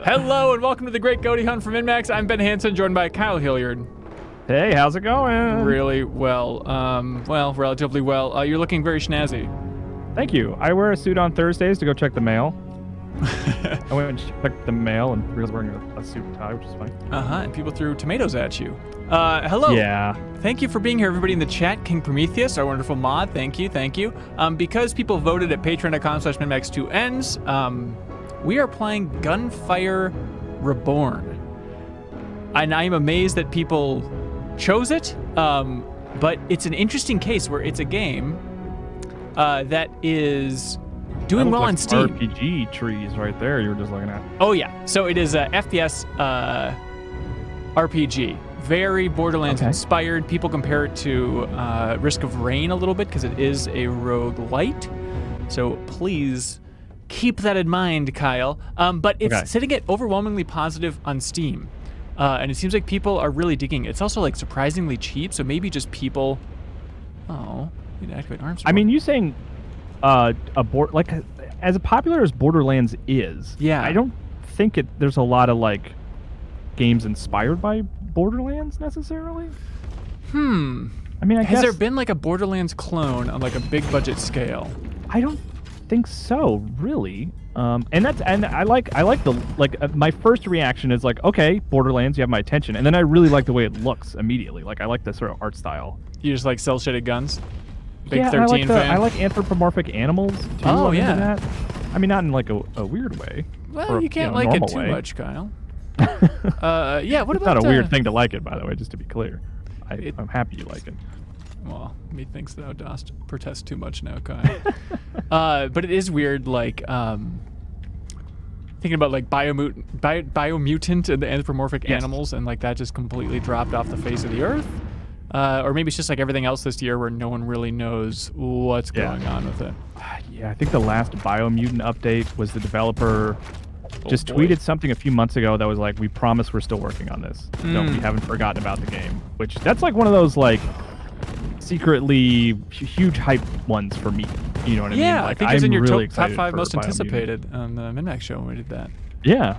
Hello and welcome to the Great Goaty Hunt from Inmax. I'm Ben Hansen, joined by Kyle Hilliard. Hey, how's it going? Really well. Relatively well. You're looking very snazzy. Thank you. I wear a suit on Thursdays to go check the mail. I went and checked the mail and was wearing a suit and tie, which is fine. And people threw tomatoes at you. Hello. Yeah. Thank you for being here, everybody in the chat. King Prometheus, our wonderful mod, thank you. Because people voted at patreon.com/minmax2ends, we are playing Gunfire Reborn. And I'm amazed that people chose it, but it's an interesting case where it's a game that is doing well on Steam. RPG trees right there you were just looking at. Oh yeah, so it is a FPS RPG. Very Borderlands inspired. People compare it to Risk of Rain a little bit because it is a roguelite. So please keep that in mind, Kyle. But it's sitting at overwhelmingly positive on Steam. And it seems like people are really digging it. It's also like surprisingly cheap, so maybe just people... Oh, you need to activate arms. I mean, you saying as popular as Borderlands is, yeah, I don't think there's a lot of like games inspired by Borderlands necessarily. I mean, Has there been like a Borderlands clone on like a big budget scale? I don't think so, really. And I like the my first reaction is like, okay, Borderlands, you have my attention, and then I really like the way it looks immediately. Like I like the sort of art style. You just like cell shaded guns? Big yeah, 13 fan? I like anthropomorphic animals too. Oh yeah. That. I mean, not in like a weird way. Well, you can't like it too much, Kyle. Yeah. What it's about? Not a weird thing to like it, by the way. Just to be clear, I'm happy you like it. Well, methinks thou dost protest too much now, Kyle. But it is weird, like, thinking about, like, Biomutant and the anthropomorphic animals, and, like, that just completely dropped off the face of the earth. Or maybe it's just, like, everything else this year where no one really knows what's going on with it. Yeah, I think the last Biomutant update was the developer just tweeted something a few months ago that was like, we promise we're still working on this. No, we haven't forgotten about the game. Which, that's, like, one of those, like... secretly huge hype ones for me. You know what I mean? Yeah, like, I think it was in your really top 5 most Biomutant. anticipated on the Minmax show when we did that. Yeah.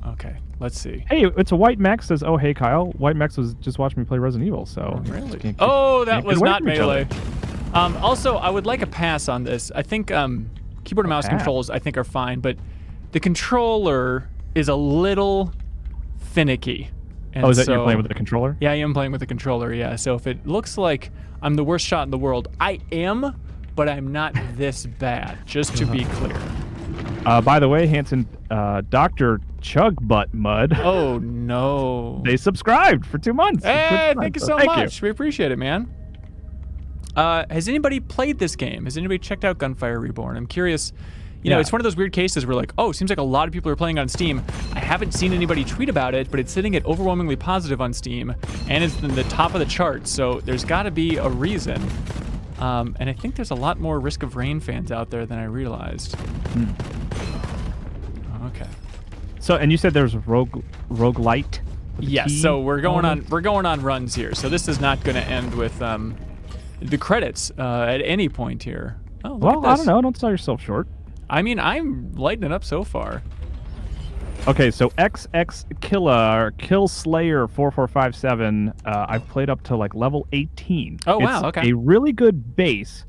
Okay, let's see. Hey, it's a White Max says, oh, hey, Kyle. White Max was just watching me play Resident Evil, so... Really? That was not Melee. Also, I would like a pass on this. I think keyboard and mouse controls, I think, are fine, but the controller is a little finicky. And is that you're playing with the controller? Yeah, I am playing with the controller, yeah. So if it looks like I'm the worst shot in the world, I am, but I'm not this bad, just to be clear. By the way, Hanson, Dr. Chugbutt Mud. Oh, no. They subscribed for 2 months. Hey, thank you so much. We appreciate it, man. Has anybody played this game? Has anybody checked out Gunfire Reborn? I'm curious. You know, it's one of those weird cases where like, oh, it seems like a lot of people are playing on Steam. I haven't seen anybody tweet about it, but it's sitting at overwhelmingly positive on Steam, and it's in the top of the charts, so there's got to be a reason. And I think there's a lot more Risk of Rain fans out there than I realized. Okay. So, and you said there's roguelite? Yes, so we're going on runs here. So this is not going to end with the credits at any point here. Oh, look at this. I don't know. Don't sell yourself short. I mean, I'm lighting it up so far. Okay, so XX Killer, Killslayer 4457, I've played up to like level 18. Oh, wow, okay. It's a really good base,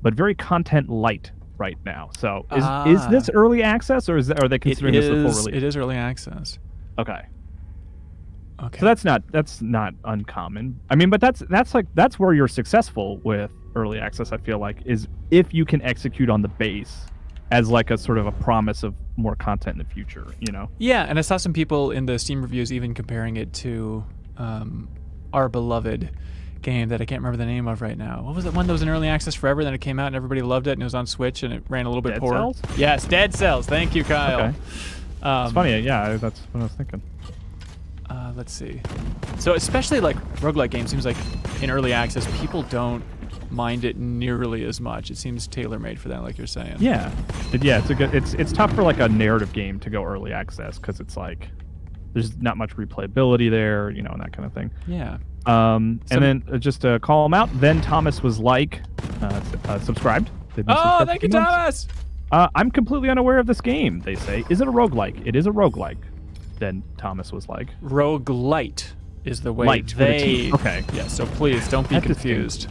but very content light right now. So is this early access, or are they considering this the full release? It is early access. Okay. Okay. So that's not uncommon. I mean, but that's where you're successful with early access, I feel like, is if you can execute on the base as like a sort of a promise of more content in the future, you know? Yeah, and I saw some people in the Steam reviews even comparing it to our beloved game that I can't remember the name of right now. What was it? One that was in early access forever, then it came out and everybody loved it, and it was on Switch, and it ran a little bit poorer. Dead Cells? Yes, Dead Cells. Thank you, Kyle. Okay. It's funny, yeah, that's what I was thinking. Let's see. So especially like roguelike games, seems like in early access, people don't mind it nearly as much. It seems tailor-made for that, like you're saying. Yeah, it's tough for like a narrative game to go early access because it's like there's not much replayability there, you know, and that kind of thing. Yeah. And then just to call him out, then Thomas was like, subscribed. Oh, thank you, Thomas. I'm completely unaware of this game. They say, is it a roguelike? It is a roguelike. than Thomas was like. Roguelite is the way Light with a they. T. Okay. Yeah. So please don't be That confused.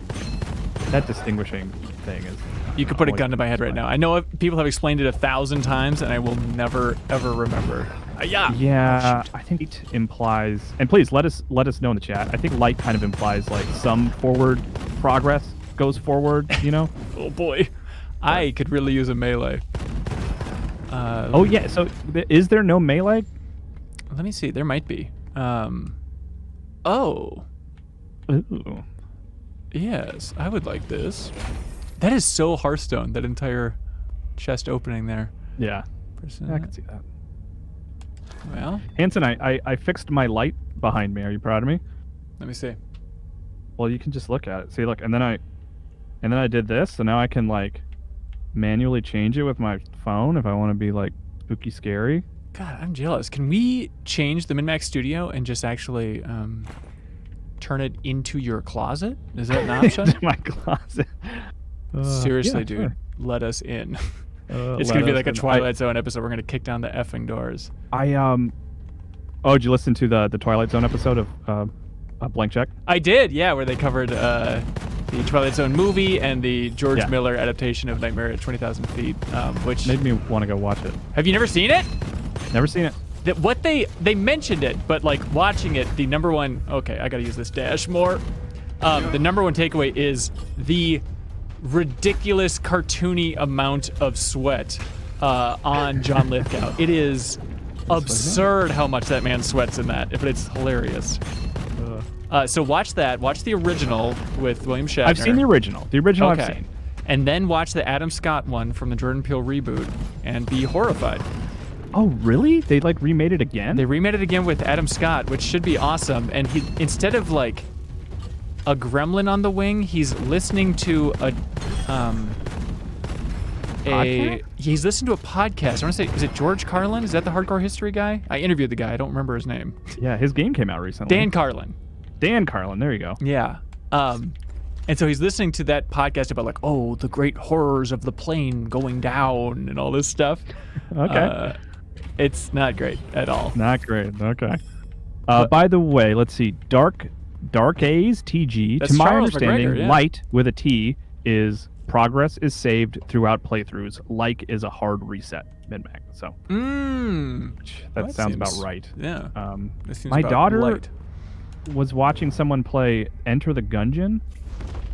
That distinguishing thing is. You could put a gun to my head right now. I know people have explained it 1,000 times, and I will never ever remember. Yeah. Yeah, I think it implies, and please let us know in the chat. I think light kind of implies like some forward progress goes forward. You know. Oh boy, I could really use a melee. Oh yeah. So is there no melee? Let me see. There might be. Oh. Ooh. Yes, I would like this. That is so Hearthstone. That entire chest opening there. Yeah. Percent. I can see that. Well, Hanson, I fixed my light behind me. Are you proud of me? let me see. Well, you can just look at it. See, look, and then I did this, so now I can like manually change it with my phone if I want to be like spooky scary. God, I'm jealous. Can we change the MinMax Studio and just actually turn it into your closet? Is that an option? My closet. Seriously, yeah, dude, sure. let us in. It's gonna be like a Twilight Zone episode. We're gonna kick down the effing doors. Oh, did you listen to the Twilight Zone episode of Blank Check? I did, yeah, where they covered the Twilight Zone movie and the George Miller adaptation of Nightmare at 20,000 Feet, which made me want to go watch it. Have you never seen it? Never seen it. What they mentioned it, but like watching it, the number one. Okay, I gotta use this dash more. The number one takeaway is the ridiculous cartoony amount of sweat on John Lithgow. It is absurd how much that man sweats in that, but it's hilarious. So watch that. Watch the original with William Shatner. I've seen the original. The original okay. I've seen. And then watch the Adam Scott one from the Jordan Peele reboot and be horrified. Oh, really? They like remade it again? They remade it again with Adam Scott, which should be awesome. And he, instead of like a gremlin on the wing, he's listening to he's listening to a podcast. I want to say, is it George Carlin? Is that the Hardcore History guy? I interviewed the guy. I don't remember his name. Yeah, his game came out recently. Dan Carlin. Dan Carlin. There you go. Yeah. And so he's listening to that podcast about like, oh, the great horrors of the plane going down and all this stuff. Okay. It's not great at all. Not great. Okay. By the way, let's see. Dark A's TG. That's to my Charles understanding, McGregor, yeah. light with a T is progress is saved throughout playthroughs. Like is a hard reset min-max. So that sounds about right. Yeah. My daughter was watching someone play Enter the Gungeon.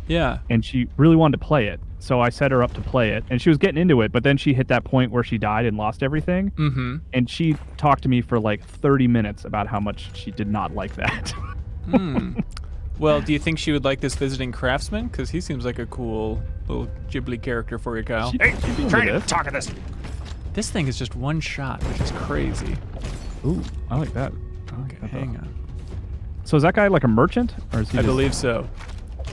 Yeah. And she really wanted to play it. So I set her up to play it, and she was getting into it, but then she hit that point where she died and lost everything. Mm-hmm. And she talked to me for like 30 minutes about how much she did not like that. Well, do you think she would like this visiting craftsman? Because he seems like a cool little Ghibli character for you, Kyle. Hey, trying to talk at this. This thing is just one shot, which is crazy. Ooh, I like that. Okay, hang on. So is that guy like a merchant, or is he? I believe so.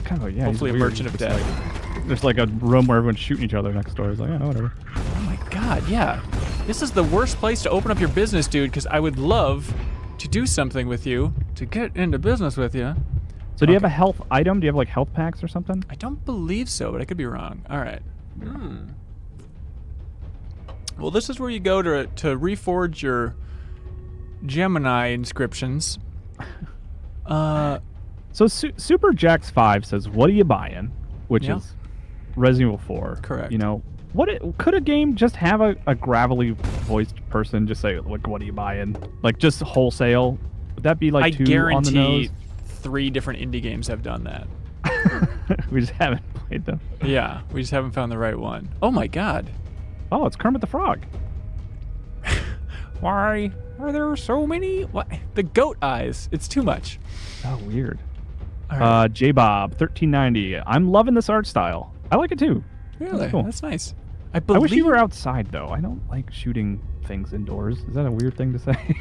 Kind of, yeah. Hopefully, a merchant of death. Like, there's like a room where everyone's shooting each other next door. It's like, oh, whatever. Oh my god, yeah. This is the worst place to open up your business, dude. Because I would love to do something with you, to get into business with you. So do you have a health item? Do you have like health packs or something? I don't believe so, but I could be wrong. All right. Well, this is where you go to reforge your Gemini inscriptions. So Super Jax 5 says, "What are you buying?" Which is Resident Evil 4. Correct. You know, could a game just have a gravelly voiced person just say, "Like, what are you buying?" Like just wholesale? Would that be like I too guarantee on the nose? 3 different indie games have done that. We just haven't played them. Yeah, we just haven't found the right one. Oh my god. Oh, it's Kermit the Frog. Why are there so many? What? The goat eyes. It's too much. Oh, weird. All right. J-Bob 1390. I'm loving this art style. I like it too. Really? That's cool. That's nice. I wish you were outside though. I don't like shooting things indoors. Is that a weird thing to say?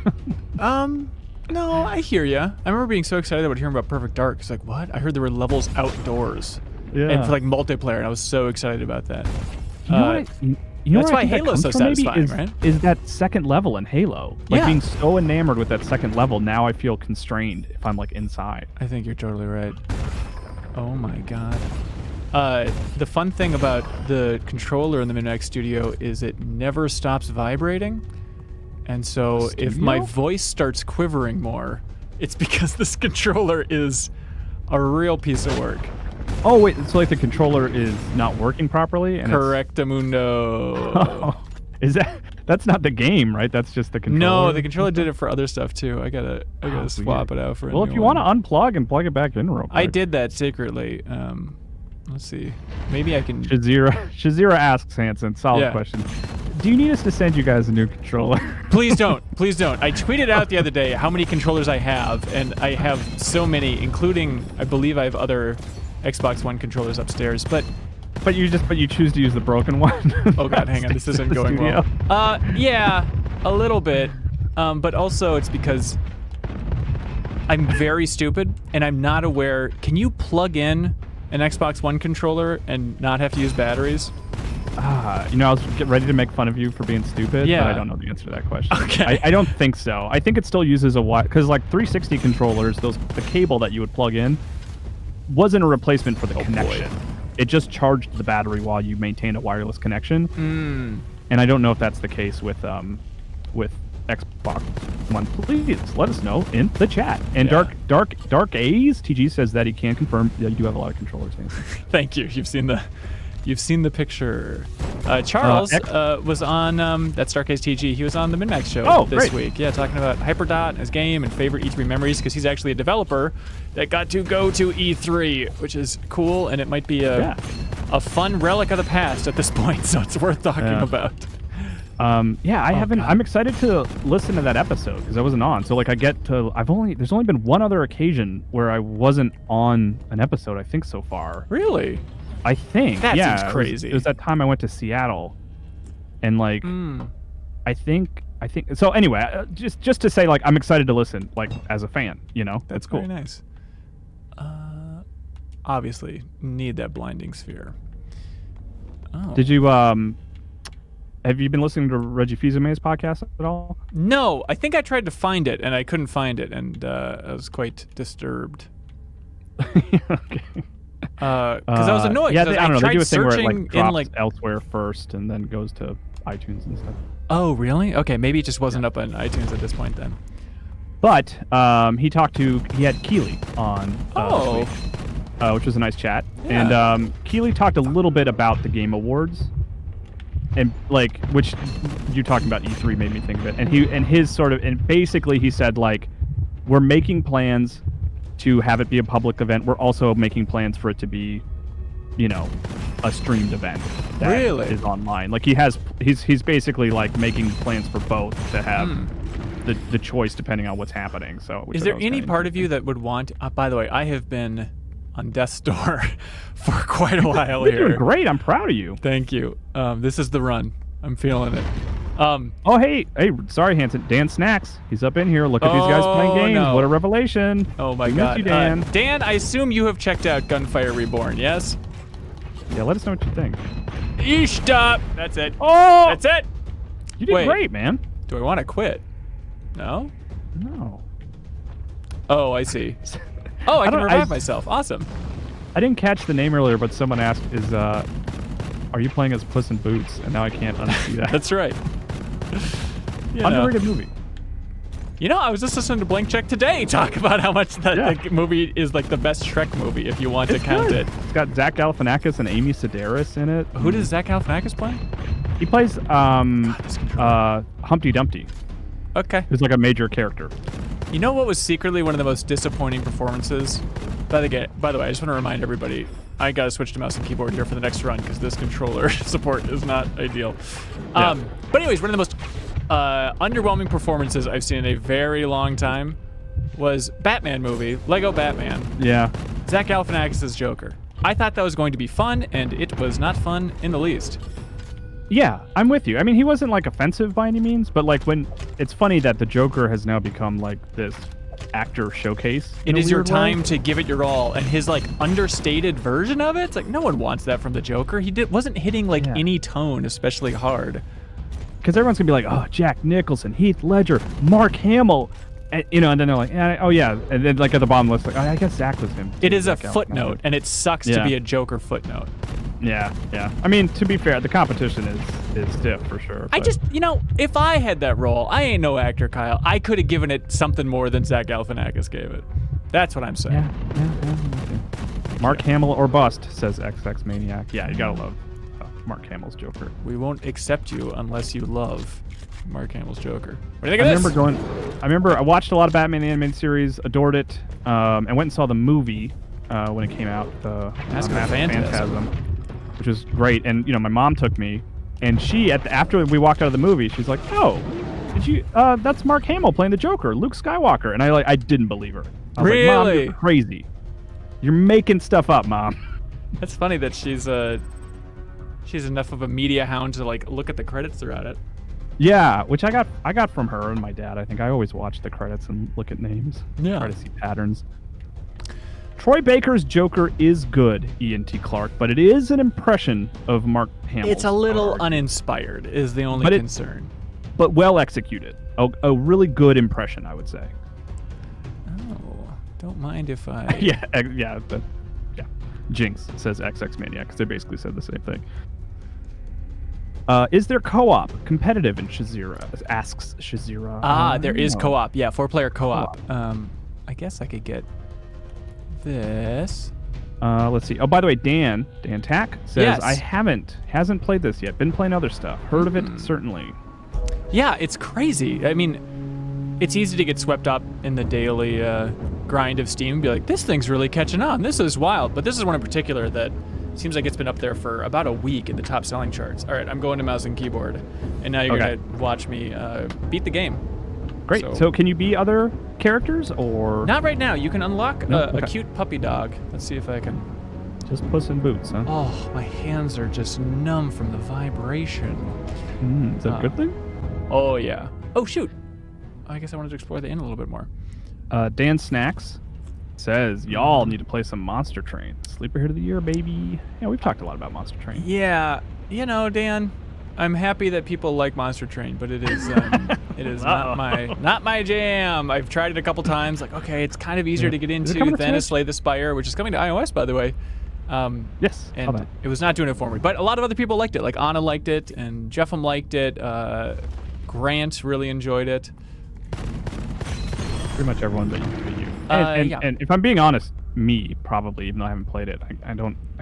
No, I hear ya. I remember being so excited about hearing about Perfect Dark. It's like, what? I heard there were levels outdoors. Yeah. And for like multiplayer, and I was so excited about that. You know that's why Halo's so satisfying, right? Is that second level in Halo. Like Yeah. being so enamored with that second level, now I feel constrained if I'm like inside. I think you're totally right. Oh my god. The fun thing about the controller in the MinMax Studio is it never stops vibrating. And so if my voice starts quivering more, it's because this controller is a real piece of work. Oh, wait, so like the controller is not working properly? And Correctamundo. That's not the game, right? That's just the controller? No, the controller did it for other stuff too. I gotta swap it out for a new Well, if you want to unplug and plug it back in real quick. I did that secretly. Let's see. Maybe I can... Shazira asks, Hanson, solid question. Do you need us to send you guys a new controller? Please don't. Please don't. I tweeted out the other day how many controllers I have, and I have so many, including, I believe I have other Xbox One controllers upstairs, but you choose to use the broken one. Oh god, hang on, this isn't going well. Yeah, a little bit. But also it's because I'm very stupid and I'm not aware. Can you plug in an Xbox One controller and not have to use batteries? I was getting ready to make fun of you for being stupid, but I don't know the answer to that question. Okay. I don't think so. I think it still uses a wire, because like 360 controllers, the cable that you would plug in wasn't a replacement for the connection. Boy. It just charged the battery while you maintained a wireless connection. And I don't know if that's the case with Xbox One. Please let us know in the chat. And Dark A's TG says that he can confirm that you do have a lot of controllers. Thank you. You've seen the picture. Charles was on, that's Dark A's TG. He was on the MinMax show this week. Yeah, talking about Hyperdot and his game and favorite E3 memories, because he's actually a developer that got to go to E3, which is cool, and it might be a fun relic of the past at this point, so it's worth talking about. I'm excited to listen to that episode because I wasn't on. So like there's only been one other occasion where I wasn't on an episode, I think, so far. Really? I think. That seems crazy. It was that time I went to Seattle, and like, I think. So anyway, just to say, like, I'm excited to listen, like, as a fan. That's cool. Very nice. Obviously, need that blinding sphere. Oh. Did you have you been listening to Reggie Fils-Aimé's podcast at all? No, I think I tried to find it and I couldn't find it, and I was quite disturbed. Okay. Because I was annoyed. Yeah, I don't know. They do a thing where it drops in elsewhere first and then goes to iTunes and stuff. Oh, really? Okay, maybe it just wasn't up on iTunes at this point then. But he had Keeley on this week, which was a nice chat. Yeah. And Keeley talked a little bit about the Game Awards, and like, which you talking about E3 made me think of it. And basically he said, like, we're making plans to have it be a public event. We're also making plans for it to be, a streamed event that is online. Like he's basically like making plans for both to have the choice depending on what's happening. So is there any part of you that would want? By the way, I have been on death's door for quite a while here. You're doing great. I'm proud of you. Thank you. This is the run. I'm feeling it. Hey, sorry, Hanson. Dan Snacks. He's up in here. Look at these guys playing games. No. What a revelation. Oh my God. You, Dan. Dan, I assume you have checked out Gunfire Reborn, yes? Yeah, let us know what you think. Stop. That's it. Oh! That's it. You did great, man. Do I want to quit? No? No. Oh, I see. Oh, I can revive myself. Awesome. I didn't catch the name earlier, but someone asked, are you playing as Puss in Boots? And now I can't unsee that. That's right. Underrated movie. I was just listening to Blank Check today talk about how much that movie is like the best Shrek movie, if you want to count it. It's got Zach Galifianakis and Amy Sedaris in it. Who does Zach Galifianakis play? He plays Humpty Dumpty. Okay. Who's like a major character. You know what was secretly one of the most disappointing performances? By the way, I just want to remind everybody, I gotta switch to mouse and keyboard here for the next run because this controller support is not ideal. But anyways, one of the most underwhelming performances I've seen in a very long time was Batman movie, Lego Batman. Yeah. Zach Galifianakis' Joker. I thought that was going to be fun, and it was not fun in the least. Yeah, I'm with you. I mean, he wasn't like offensive by any means, but like it's funny that the Joker has now become like this actor showcase. It is your time to give it your all, and his like understated version of it's like no one wants that from the Joker. He wasn't hitting like any tone especially hard. Because everyone's gonna be like, oh, Jack Nicholson, Heath Ledger, Mark Hamill, and then they're like, oh yeah, and then like at the bottom list, like, I guess Zach was him. It is a footnote, and it sucks to be a Joker footnote. Yeah, yeah. I mean, to be fair, the competition is stiff for sure. I but- just, if I had that role, I ain't no actor, Kyle. I could have given it something more than Zach Galifianakis gave it. That's what I'm saying. Yeah. Mark Hamill or bust, says XX Maniac. Yeah, you gotta love Mark Hamill's Joker. We won't accept you unless you love Mark Hamill's Joker. What do you think of this? I remember I watched a lot of Batman animated series, adored it, and went and saw the movie when it came out, the Mask of the Phantasm, which was great. And my mom took me, and she after we walked out of the movie, she's like, "Oh, did you? That's Mark Hamill playing the Joker, Luke Skywalker." And I didn't believe her. I was like, Mom, you're crazy. You're making stuff up, Mom. That's funny that she's enough of a media hound to look at the credits throughout it. Yeah, which I got from her and my dad. I think I always watch the credits and look at names. Yeah. Try to see patterns. Troy Baker's Joker is good, Ian T. Clark, but it is an impression of Mark Hamill. It's a little uninspired, is the only concern. But well executed. A really good impression, I would say. Oh, don't mind if I... yeah. Jinx, says XX Maniac, because they basically said the same thing. Is there co-op competitive in Shazira? Asks Shazira. There is co-op. Yeah, 4-player co-op. I guess I could get this. Let's see. Oh, by the way, Dan Tack says, yes. hasn't played this yet. Been playing other stuff. Heard of it, certainly. Yeah, it's crazy. I mean, it's easy to get swept up in the daily grind of Steam and be like, this thing's really catching on. This is wild. But this is one in particular that seems like it's been up there for about a week in the top selling charts. All right, I'm going to mouse and keyboard. And now you're going to watch me beat the game. Great. So can you be other characters or? Not right now. You can unlock a cute puppy dog. Let's see if I can. Just Puss in Boots, huh? Oh, my hands are just numb from the vibration. Is that a good thing? Oh, yeah. Oh, shoot. I guess I wanted to explore the inn a little bit more. Dan Snacks says, y'all need to play some Monster Train. Sleeper hit of the year, baby. Yeah, we've talked a lot about Monster Train. Yeah. Dan, I'm happy that people like Monster Train, but it is not my jam. I've tried it a couple times. Okay, it's kind of easier to get into than Slay the Spire, which is coming to iOS, by the way. Yes. And it was not doing it for me. But a lot of other people liked it. Like Anna liked it, and Jeffem liked it. Grant really enjoyed it. Pretty much everyone but you. And if I'm being honest, me probably, even though I haven't played it, I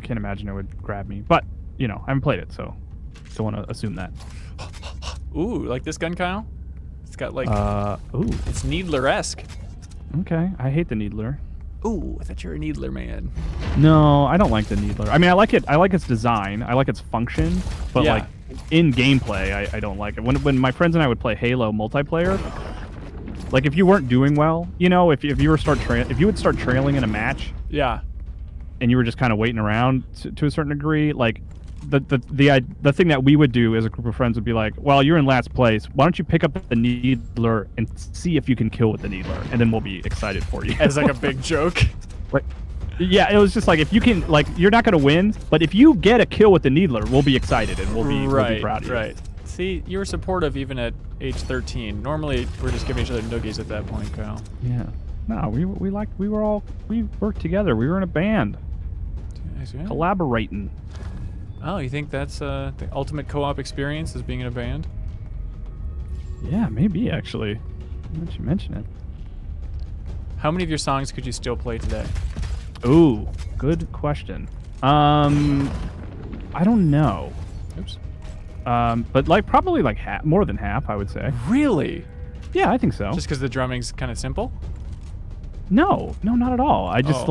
can't imagine it would grab me. But I haven't played it, so don't want to assume that. Ooh, like this gun, Kyle? It's got it's Needler-esque. Okay, I hate the Needler. Ooh, I thought you were a Needler man. No, I don't like the Needler. I mean, I like it. I like its design. I like its function. But in gameplay, I don't like it. When my friends and I would play Halo multiplayer, if you weren't doing well, if you would start trailing in a match, and you were just kind of waiting around to a certain degree, the thing that we would do as a group of friends would be like, well, you're in last place. Why don't you pick up the Needler and see if you can kill with the Needler, and then we'll be excited for you. As a big joke. Yeah, it was just if you can, you're not going to win, but if you get a kill with the Needler, we'll be excited and we'll be proud of you. Right. See, you were supportive even at age 13. Normally, we're just giving each other noogies at that point, Kyle. Yeah. No, we worked together. We were in a band. Collaborating. Oh, you think that's the ultimate co-op experience, is being in a band? Yeah, maybe, actually. Now that you mention it. How many of your songs could you still play today? Ooh, good question. I don't know. Oops. But probably half, more than half, I would say. Really? Yeah, I think so. Just because the drumming's kind of simple? No, not at all. I just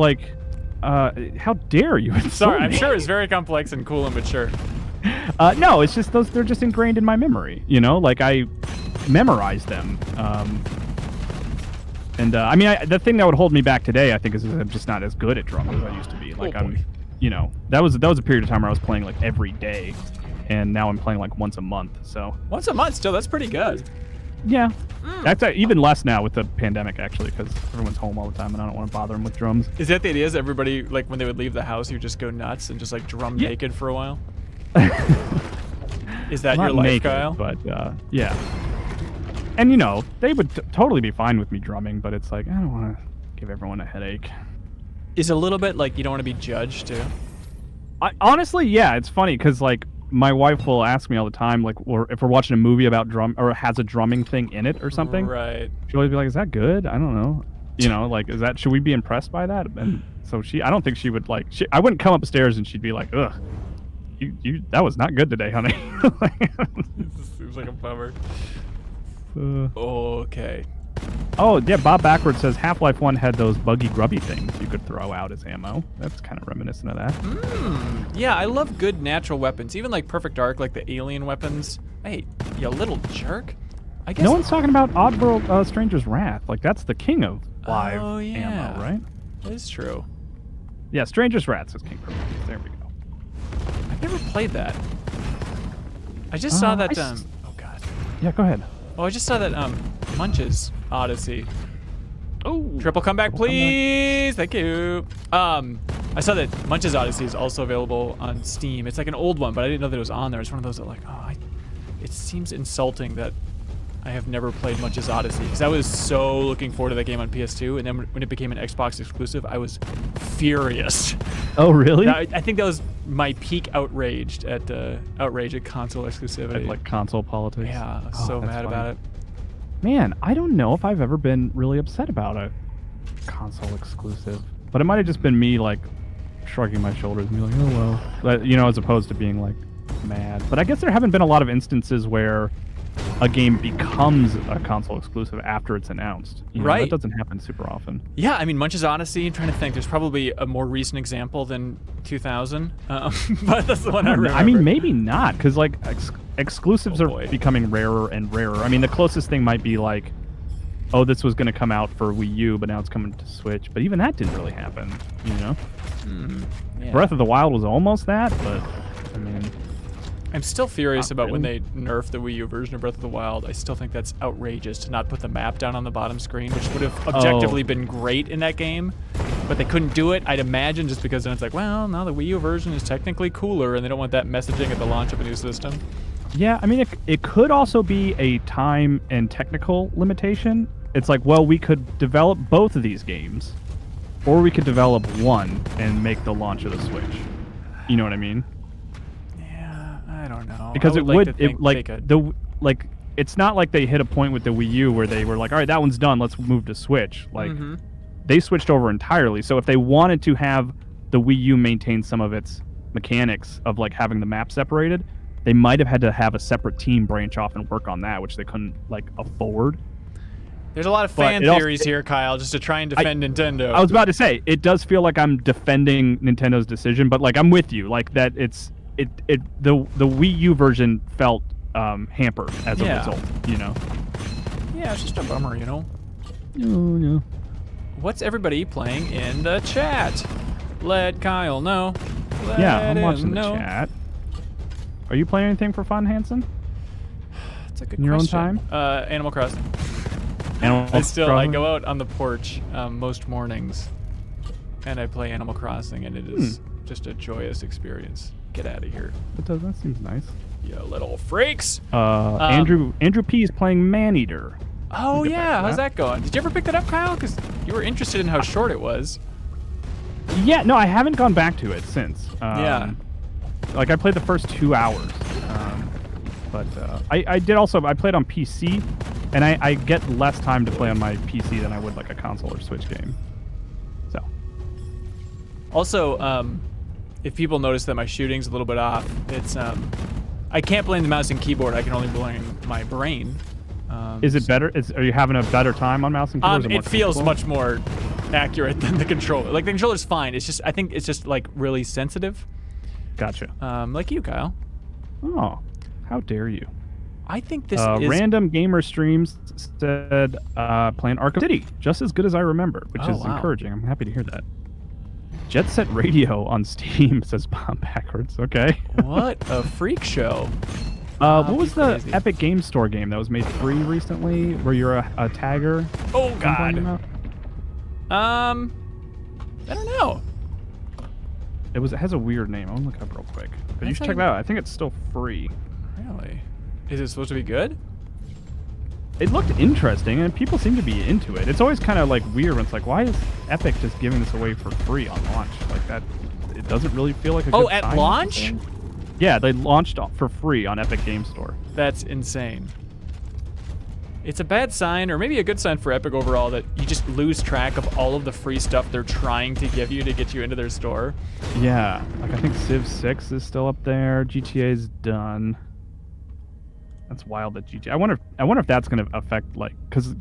how dare you? Sorry, I'm sure it's very complex and cool and mature. No, it's just they're just ingrained in my memory. I memorized them. The thing that would hold me back today, I think, is I'm just not as good at drumming as I used to be. That was a period of time where I was playing every day, and now I'm playing once a month. So once a month, still, that's pretty good. Yeah, that's even less now with the pandemic, actually, because everyone's home all the time, and I don't want to bother them with drums. Is that the idea? Is everybody when they would leave the house, you just go nuts and just drum naked for a while? Is that your life, naked, Kyle? But yeah. And they would totally be fine with me drumming, but it's I don't want to give everyone a headache. Is a little bit you don't want to be judged too? Honestly, yeah, it's funny because like my wife will ask me all the time, like, or if we're watching a movie about drum or has a drumming thing in it or something, Right. she'll always be like, "Is that good? I don't know." You know, like, should we be impressed by that? And so I don't think she would like. I wouldn't come upstairs and she'd be like, "Ugh, that was not good today, honey." This seems like a bummer. Uh, Okay. Oh, yeah, Bob Backward says Half-Life 1 had those buggy grubby things you could throw out as ammo. That's kind of reminiscent of that. Yeah, I love good natural weapons. Even like Perfect Dark, like the alien weapons. Hey, you little jerk. I guess No one's talking about Oddworld Stranger's Wrath. Like, that's the king of live Oh, yeah. ammo, right? That is true. Yeah, Stranger's Wrath says King Crimson. There we go. I've never played that. I just saw that oh god. Yeah, go ahead. Oh, I just saw that Munch's Odyssey. Oh, Triple comeback, please. Thank you. I saw that Munch's Odyssey is also available on Steam. It's like an old one, but I didn't know that it was on there. It's one of those that like, it seems insulting that I have never played Munch's Odyssey because I was so looking forward to that game on PS2, and then when it became an Xbox exclusive, I was furious. Oh, really? I think that was my peak outrage at console exclusivity. At, like, console politics? Yeah, I was so mad about it. Man, I don't know if I've ever been really upset about a console exclusive. But it might have just been me, like, shrugging my shoulders and being like, oh, well. But, you know, as opposed to being, like, mad. But I guess there haven't been a lot of instances where a game becomes a console exclusive after it's announced. You know, right. That doesn't happen super often. Yeah, I mean, Munch's Odyssey, I'm trying to think. There's probably a more recent example than 2000. But that's the one I remember. I mean, maybe not, because, like, exclusives Oh, are boy. becoming rarer and rarer. I mean, the closest thing might be, like, oh, this was going to come out for Wii U, but now it's coming to Switch. But even that didn't really happen, you know? Yeah. Breath of the Wild was almost that, but, I mean... I'm still furious Not about when they really. nerfed the Wii U version of Breath of the Wild. I still think that's outrageous to not put the map down on the bottom screen, which would have objectively been great in that game. But they couldn't do it, I'd imagine, just because then it's like, well, now the Wii U version is technically cooler, and they don't want that messaging at the launch of a new system. Yeah, I mean, it could also be a time and technical limitation. It's like, well, we could develop both of these games, or we could develop one and make the launch of the Switch. You know what I mean? Yeah, I don't know. Because I it would would, like to think like, they could. it's not like they hit a point with the Wii U where they were like, all right, that one's done, let's move to Switch. Like, they switched over entirely. So if they wanted to have the Wii U maintain some of its mechanics of, like, having the map separated, they might have had to have a separate team branch off and work on that, which they couldn't, like, afford. There's a lot of But fan it also- theories here, Kyle, just to try and defend Nintendo. I was about to say, it does feel like I'm defending Nintendo's decision, but, like, I'm with you. Like, that the Wii U version felt hampered as a result, you know? Yeah, it's just a bummer, you know? Oh, yeah. What's everybody playing in the chat? Let Kyle know. Yeah, Let I'm watching him the know. chat. Are you playing anything for fun, Hanson? That's a good In your own question. time? Animal Crossing. Animal I Crossing? go out on the porch most mornings, and I play Animal Crossing, and it is just a joyous experience. Get out of here, That seems nice. you little freaks. Andrew P is playing Maneater. Oh We'll get back yeah, to how's that. that going? Did you ever pick that up, Kyle? Because you were interested in how short it was. Yeah, no, I haven't gone back to it since. Yeah. Like, I played the first 2 hours. But I played on PC, and I get less time to play on my PC than I would, like, a console or Switch game. So. Also, if people notice that my shooting's a little bit off, it's I can't blame the mouse and keyboard. I can only blame my brain. Is it better? Are you having a better time on mouse and keyboard? Is it more It feels comfortable? much more accurate than the controller. Like, the controller's fine. It's just, I think it's just, like, really sensitive. Gotcha. Like you, Kyle. Oh, how dare you? I think this is... Random Gamer Streams said playing Arkham City, just as good as I remember, which is wow. encouraging. I'm happy to hear that. Jet Set Radio on Steam, says Bob Backwards. Okay. What a freak show. What was the crazy. Epic Game Store game that was made free recently, where you're a tagger? Oh, I'm talking God. about? I don't know. It has a weird name. I want to look up real quick. But you should check that out. I think it's still free. Really? Is it supposed to be good? It looked interesting, and people seem to be into it. It's always kind of, like, weird when it's like, why is Epic just giving this away for free on launch? Like, that, it doesn't really feel like a Oh, good at sign launch? Yeah, they launched for free on Epic Game Store. That's insane. It's a bad sign, or maybe a good sign for Epic overall, that you just lose track of all of the free stuff they're trying to give you to get you into their store. Yeah, like I think Civ 6 is still up there. GTA's done. That's wild that GTA. I wonder if that's going to affect, like, because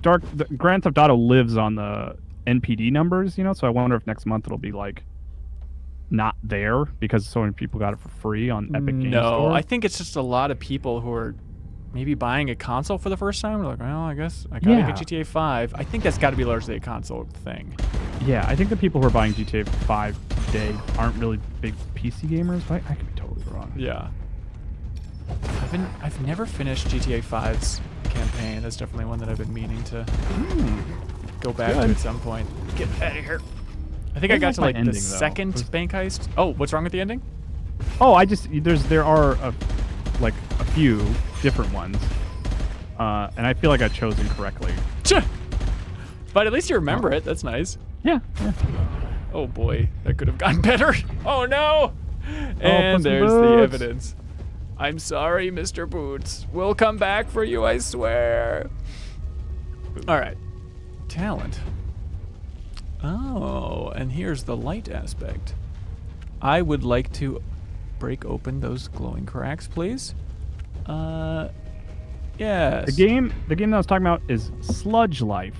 Grand Theft Auto lives on the NPD numbers, you know. So I wonder if next month it'll be like not there because so many people got it for free on Epic Game Store. No, I think it's just a lot of people who are maybe buying a console for the first time. They're like, well, I guess I gotta get GTA 5. I think that's got to be largely a console thing. Yeah, I think the people who are buying GTA 5 today aren't really big PC gamers, but I could be totally wrong. Yeah. I've never finished GTA 5's campaign. That's definitely one that I've been meaning to go back to at some point. Get out of here. I think I got to like the second bank heist. Oh, what's wrong with the ending? Oh, there are a few different ones, and I feel like I chose incorrectly. But at least you remember it. That's nice. Yeah. Oh boy, that could have gotten better. Oh no! And there's the evidence. I'm sorry, Mr. Boots. We'll come back for you, I swear. All right. Talent. Oh, and here's the light aspect. I would like to break open those glowing cracks, please. Yes. The game that I was talking about is Sludge Life,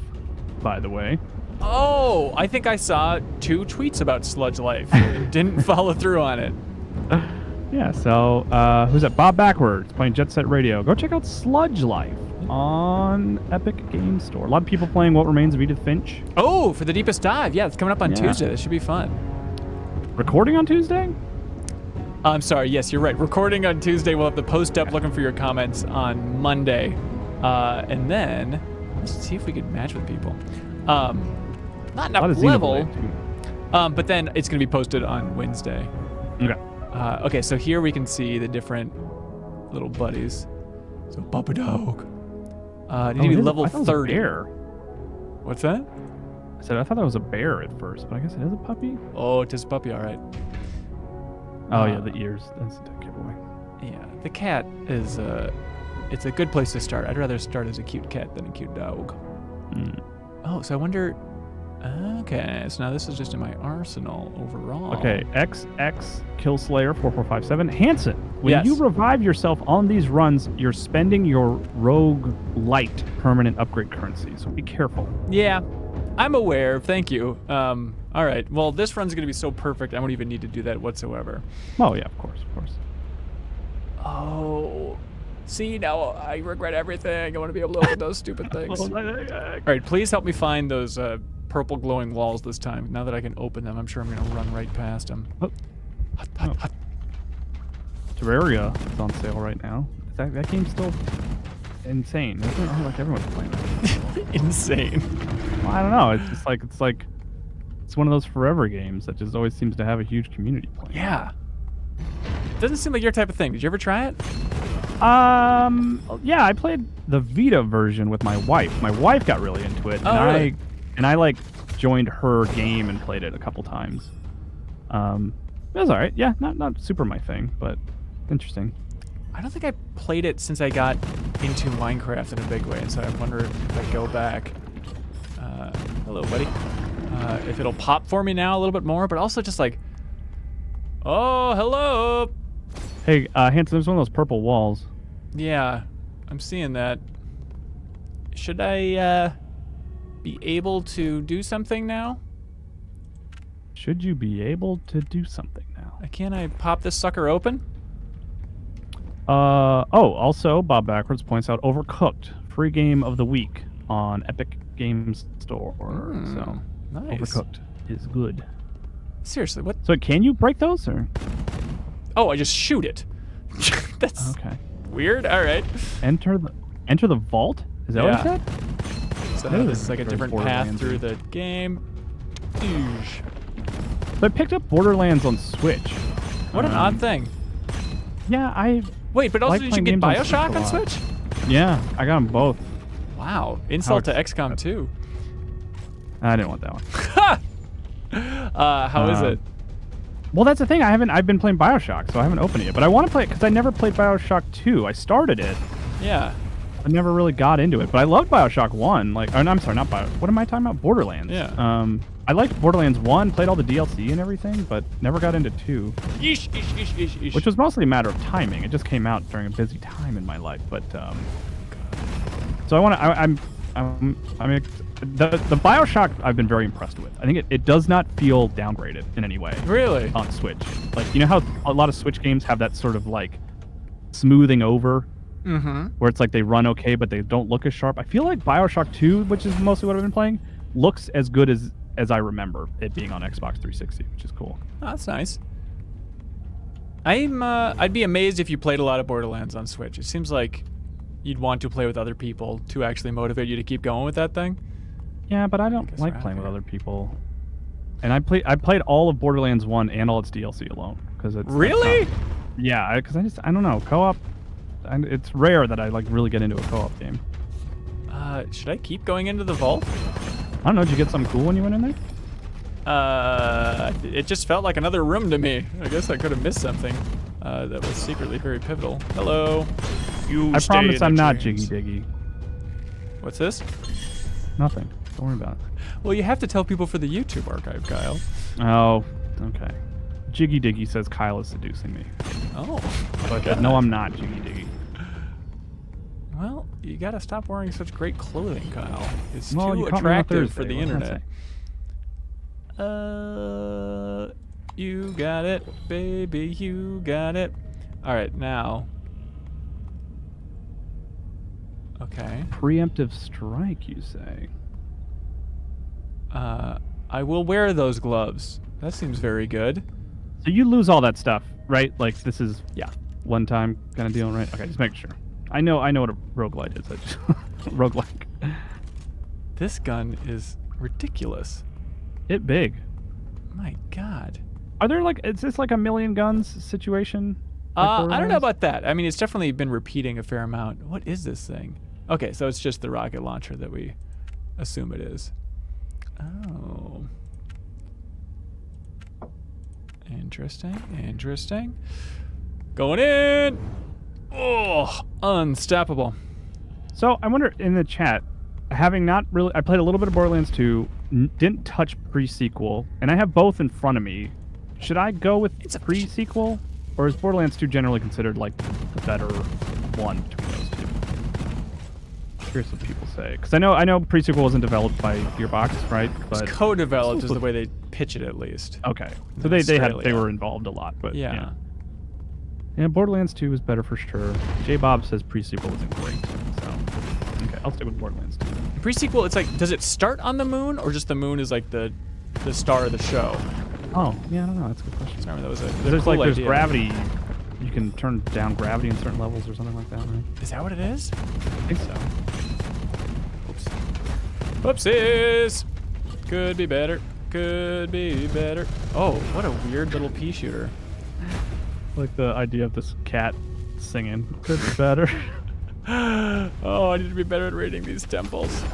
by the way. Oh, I think I saw 2 tweets about Sludge Life and didn't follow through on it. Yeah, so who's that? Bob Backwards playing Jet Set Radio. Go check out Sludge Life on Epic Game Store. A lot of people playing What Remains of Edith Finch. Oh, for the deepest dive. Yeah, it's coming up on Tuesday. This should be fun. Recording on Tuesday? I'm sorry. Yes, you're right. Recording on Tuesday. We'll have the post up looking for your comments on Monday. And then let's see if we could match with people. Not enough level. But then it's going to be posted on Wednesday. Okay. Okay, so here we can see the different little buddies. So Papa Dog. Need to be level 30. What's that? I said I thought that was a bear at first, but I guess it is a puppy. Oh, it is a puppy, all right. Oh yeah, the ears. That's a giveaway. Yeah, the cat is it's a good place to start. I'd rather start as a cute cat than a cute dog. Oh, so I wonder. Okay, so now this is just in my arsenal overall. Okay, XX Killslayer 4457 Hanson. When you revive yourself on these runs, you're spending your Rogue Light permanent upgrade currency. So be careful. Yeah, I'm aware. Thank you. All right. Well, this run's gonna be so perfect. I won't even need to do that whatsoever. Oh yeah, of course. Oh. See, now I regret everything. I want to be able to open those stupid things. All right, please help me find those purple glowing walls this time. Now that I can open them, I'm sure I'm going to run right past them. Hot. Terraria is on sale right now. That game's still insane. It doesn't look like everyone's playing it. Insane. Well, I don't know. It's just like it's one of those forever games that just always seems to have a huge community playing. Yeah. Doesn't seem like your type of thing. Did you ever try it? Yeah, I played the Vita version with my wife. My wife got really into it, and I like joined her game and played it a couple times. It was all right. Yeah, not super my thing, but interesting. I don't think I played it since I got into Minecraft in a big way, and so I wonder if I go back. Hello, buddy. If it'll pop for me now a little bit more, but also just like, oh, hello. Hey, Hanson, there's one of those purple walls. Yeah, I'm seeing that. Should I be able to do something now? Should you be able to do something now? Can I pop this sucker open? Also, Bob Backwards points out Overcooked, free game of the week on Epic Games Store. So, nice. Overcooked is good. Seriously, what? So, can you break those, or? Oh, I just shoot it. That's okay. Weird. All right. Enter the vault. Is that what you said? So this is like a different path through the game. So I picked up Borderlands on Switch. What an odd thing. Yeah, Wait, but also did you get BioShock on Switch? Yeah, I got them both. Wow. Insult to XCOM 2. I didn't want that one. How is it? Well, that's the thing. I've been playing BioShock, so I haven't opened it yet. But I want to play it because I never played BioShock 2. I started it. Yeah. I never really got into it, but I loved BioShock 1. Like, or, no, I'm sorry, not Bio. What am I talking about? Borderlands. Yeah. I liked Borderlands 1, played all the DLC and everything, but never got into 2. Which was mostly a matter of timing. It just came out during a busy time in my life. But so I want to. I mean, the BioShock I've been very impressed with. I think it does not feel downgraded in any way. Really? On Switch, like, you know how a lot of Switch games have that sort of like smoothing over. Mm-hmm. Where it's like they run okay, but they don't look as sharp. I feel like BioShock 2, which is mostly what I've been playing, looks as good as I remember it being on Xbox 360, which is cool. Oh, that's nice. I'd be amazed if you played a lot of Borderlands on Switch. It seems like you'd want to play with other people to actually motivate you to keep going with that thing. Yeah, but I don't like playing with other people. And I played all of Borderlands 1 and all its DLC alone because it's really. Yeah, because I don't know, co-op. And it's rare that I like really get into a co-op game. Should I keep going into the vault? I don't know. Did you get something cool when you went in there? It just felt like another room to me. I guess I could have missed something that was secretly very pivotal. Hello. I promise I'm not Jiggy Diggy. What's this? Nothing. Don't worry about it. Well, you have to tell people for the YouTube archive, Kyle. Oh, okay. Jiggy Diggy says Kyle is seducing me. Oh. But no, I'm not Jiggy Diggy. Well, you gotta stop wearing such great clothing, Kyle. It's too attractive for the internet. You got it, baby, you got it. All right, now. Okay. Preemptive strike, you say? I will wear those gloves. That seems very good. So you lose all that stuff, right? Like, this is, one time kind of deal, right? Okay, just making sure. I know what a roguelite is. I just roguelike. This gun is ridiculous. It big. My God. Are there is this like a million guns situation? I don't know about that. I mean, it's definitely been repeating a fair amount. What is this thing? Okay, so it's just the rocket launcher that we assume it is. Oh. Interesting. Going in. Oh, unstoppable. So I wonder in the chat, having not really, I played a little bit of Borderlands 2, didn't touch pre-sequel, and I have both in front of me. Should I go with pre-sequel, or is Borderlands 2 generally considered like the better one between those two? Curious what people say, because I know pre-sequel wasn't developed by Gearbox, right? But it's co-developed is the way they pitch it, at least. Okay, so they were involved a lot, but yeah. Yeah, Borderlands 2 is better for sure. J-Bob says pre-sequel isn't great, so okay, I'll stick with Borderlands 2. Pre-sequel, it's like, does it start on the moon, or just the moon is like the star of the show? Oh, yeah, I don't know. That's a good question. Sorry, that was there's gravity. You can turn down gravity in certain levels or something like that, right? Is that what it is? I think so. Oops. Whoopsies! Could be better. Oh, what a weird little pea shooter. Like the idea of this cat singing. Could be better. Oh, I need to be better at raiding these temples.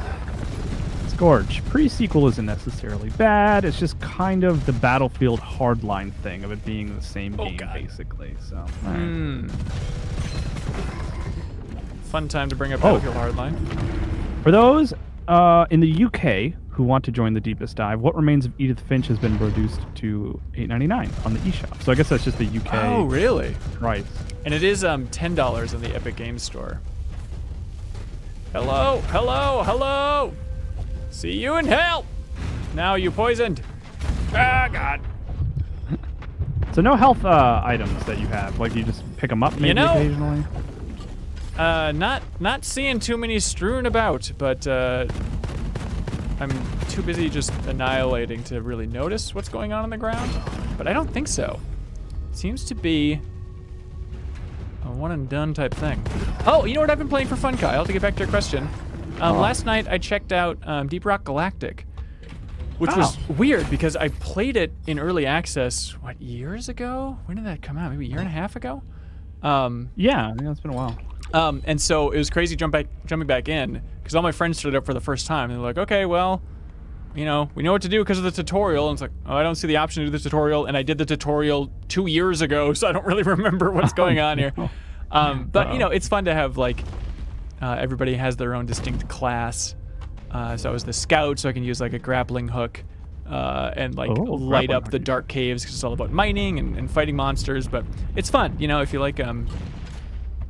Scorch. Pre-sequel isn't necessarily bad. It's just kind of the Battlefield Hardline thing of it being the same game, basically. So. Fun time to bring up Battlefield Hardline. For those in the UK who want to join the Deepest Dive, What Remains of Edith Finch has been reduced to $8.99 on the eShop. So I guess that's just the UK. Oh, really? Price. And it is $10 in the Epic Games Store. Hello. See you in hell. Now you poisoned. Ah, God. So no health items that you have. Like you just pick them up maybe occasionally. Not seeing too many strewn about, but I'm too busy just annihilating to really notice what's going on the ground. But I don't think so. Seems to be a one and done type thing. Oh, you know what I've been playing for fun, Kyle? To get back to your question. Last night I checked out Deep Rock Galactic, which was weird because I played it in early access, what, years ago? When did that come out? Maybe a year and a half ago? Yeah, I think it's been a while. And so it was crazy jumping back in because all my friends started up for the first time. And they're like, okay, well, you know, we know what to do because of the tutorial. And it's like, oh, I don't see the option to do the tutorial, and I did the tutorial 2 years ago, so I don't really remember what's going on here. But, you know, it's fun to have, like, everybody has their own distinct class. So I was the scout, so I can use, like, a grappling hook and, like, light up the dark caves because it's all about mining and fighting monsters. But it's fun, you know, if you like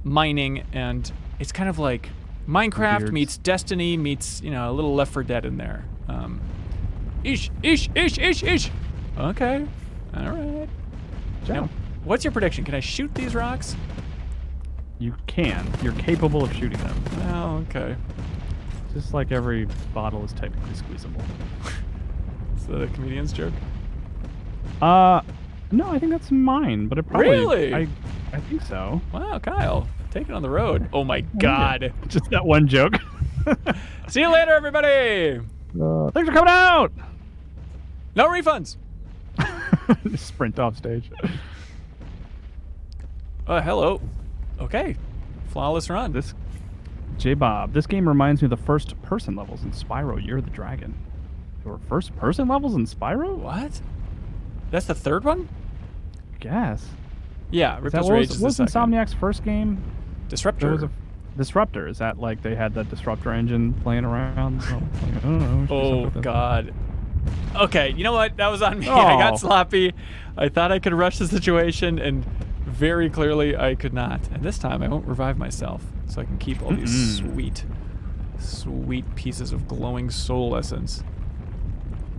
mining, and it's kind of like Minecraft meets Destiny meets, you know, a little Left 4 Dead in there. Ish. Okay. All right. Now, what's your prediction? Can I shoot these rocks? You can. You're capable of shooting them. Oh, okay. Just like every bottle is technically squeezable. Is that a comedian's joke? No, I think that's mine, but it probably... Really? I think so. Wow, Kyle. Take it on the road. Oh my God. Just that one joke. See you later, everybody. Thanks for coming out. No refunds. Sprint off stage. Hello. Okay. Flawless run. This J-Bob, this game reminds me of the first-person levels in Spyro Year of the Dragon. There were first-person levels in Spyro? What? That's the third one? I guess. Yeah, Ripple's Rage is the second. Insomniac's first game? Disruptor. There was a Disruptor. Is that like they had the Disruptor engine playing around? I don't know. Oh, God. Okay, you know what? That was on me. I got sloppy. I thought I could rush the situation, and very clearly I could not. And this time I won't revive myself, so I can keep all these sweet pieces of glowing soul essence.